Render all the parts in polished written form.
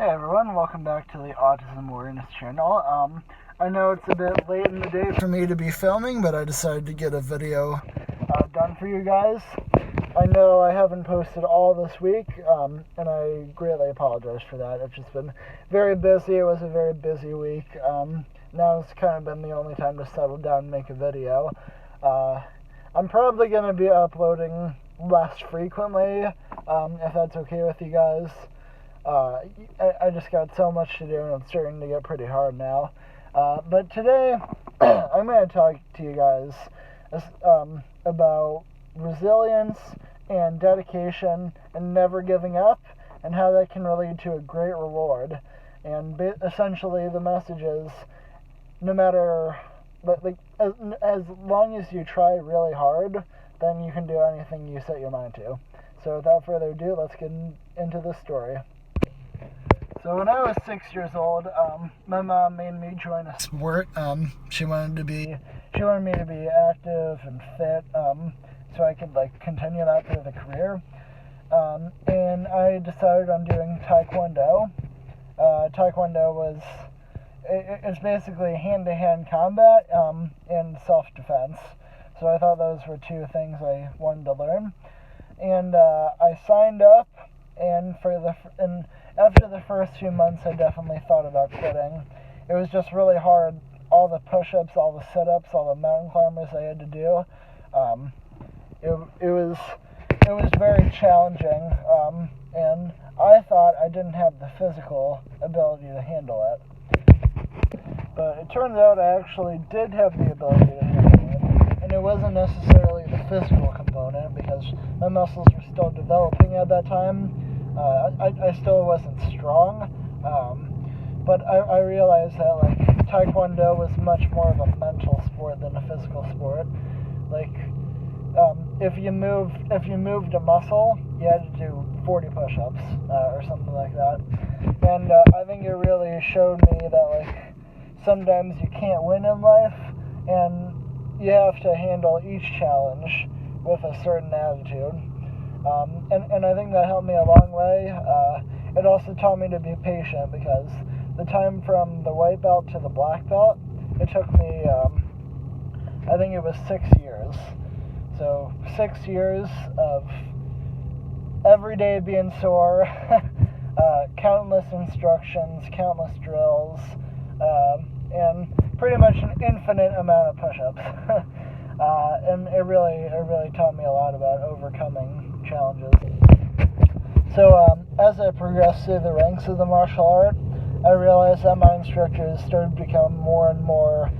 Hey everyone, welcome back to the Autism Awareness channel. I know it's a bit late in the day for me to be filming, but I decided to get a video done for you guys. I know I haven't posted all this week, and I greatly apologize for that. I've just been very busy. It was a very busy week. Now it's kind of been the only time to settle down and make a video. I'm probably going to be uploading less frequently, if that's okay with you guys. I just got so much to do, and it's starting to get pretty hard now. But today, I'm going to talk to you guys about resilience and dedication and never giving up, and how that can lead to a great reward. And essentially, the message is, no matter, as long as you try really hard, then you can do anything you set your mind to. So without further ado, let's get into the story. So when I was 6 years old, my mom made me join a sport. She wanted me to be active and fit, so I could continue that through the career. And I decided on doing Taekwondo. Taekwondo it's basically hand-to-hand combat and self-defense. So I thought those were two things I wanted to learn, and I signed up. And after the first few months, I definitely thought about quitting. It was just really hard. All the push-ups, all the sit-ups, all the mountain climbers I had to do. It was very challenging, and I thought I didn't have the physical ability to handle it. But it turns out I actually did have the ability to handle it, and it wasn't necessarily the physical component, because my muscles were still developing at that time. I still wasn't strong, but I realized that Taekwondo was much more of a mental sport than a physical sport. If you moved a muscle, you had to do 40 push-ups or something like that. And I think it really showed me that sometimes you can't win in life, and you have to handle each challenge with a certain attitude. And I think that helped me a long way. It also taught me to be patient, because the time from the white belt to the black belt, it took me, I think it was 6 years. So 6 years of every day being sore, countless instructions, countless drills, and pretty much an infinite amount of push-ups. And it really taught me a lot about overcoming challenges. So as I progressed through the ranks of the martial art, I realized that my instructors started to become more and more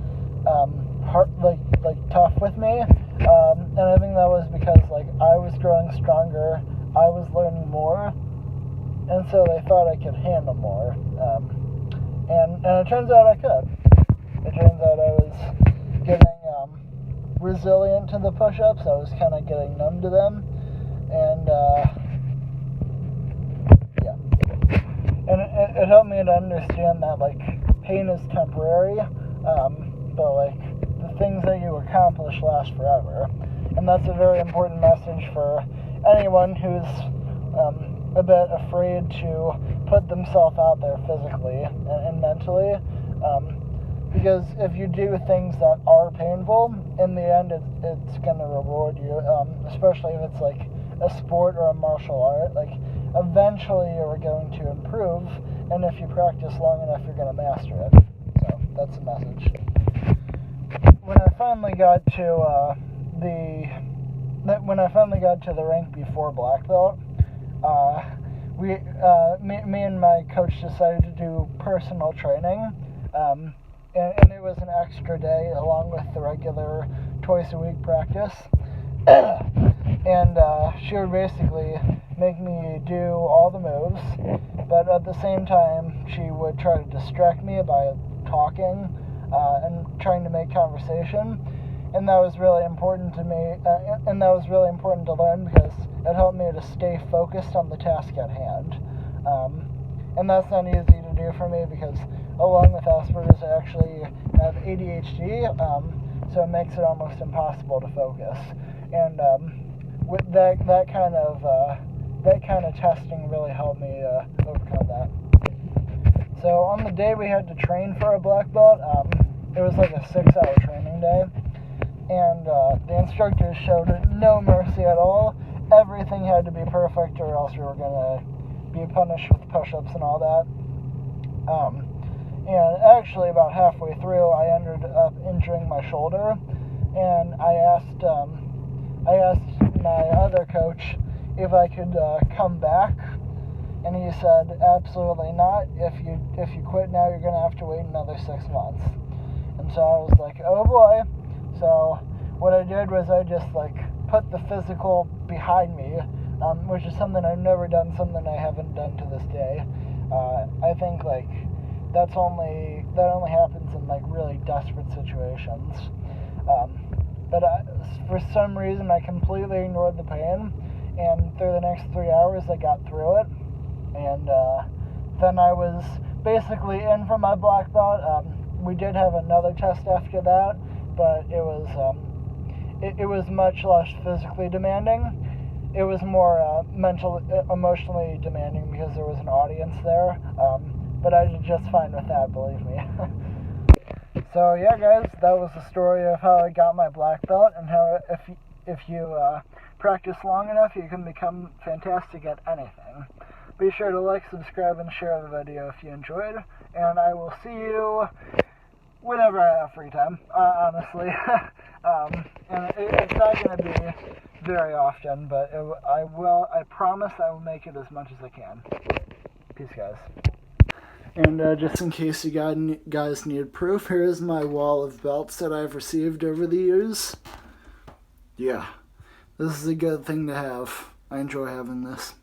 tough with me, and I think that was because I was growing stronger, I was learning more, and so they thought I could handle more. And it turns out I could. It turns out I was getting resilient to the push-ups. I was kind of getting numb to them, and it helped me to understand that pain is temporary, but the things that you accomplish last forever. And that's a very important message for anyone who's a bit afraid to put themselves out there physically and mentally. Because if you do things that are painful, in the end it's going to reward you, especially if it's a sport or a martial art. Eventually you're going to improve, and if you practice long enough, you're going to master it. So that's the message. When I finally got to the rank before black belt, me and my coach decided to do personal training. And it was an extra day along with the regular twice a week practice. And she would basically make me do all the moves, but at the same time she would try to distract me by talking and trying to make conversation. And that was really important to me, and that was really important to learn, because it helped me to stay focused on the task at hand. And that's not easy to do for me, because along with Asperger's, I actually have ADHD, so it makes it almost impossible to focus. And with that kind of testing really helped me overcome that. So on the day we had to train for a black belt, it was like a 6-hour training day, and the instructors showed no mercy at all. Everything had to be perfect or else we were going to be punished with push-ups and all that. And actually about halfway through I ended up injuring my shoulder, and I asked my other coach if I could come back, and he said absolutely not. If you quit now, you're going to have to wait another 6 months. And so I was like, oh boy. So what I did was I just put the physical behind me, which is something I've never done, something I haven't done to this day. I think that only happens in really desperate situations. But for some reason I completely ignored the pain, and through the next 3 hours I got through it, and then I was basically in for my black belt. We did have another test after that, but it was much less physically demanding. It was more emotionally demanding because there was an audience there, but I did just fine with that, believe me. So yeah, guys, that was the story of how I got my black belt, and how if you practice long enough, you can become fantastic at anything. Be sure to like, subscribe, and share the video if you enjoyed, and I will see you whenever I have free time, honestly. And it's not going to be very often, but I promise I will make it as much as I can. Peace, guys. And just in case you guys need proof, here is my wall of belts that I've received over the years. Yeah, this is a good thing to have. I enjoy having this.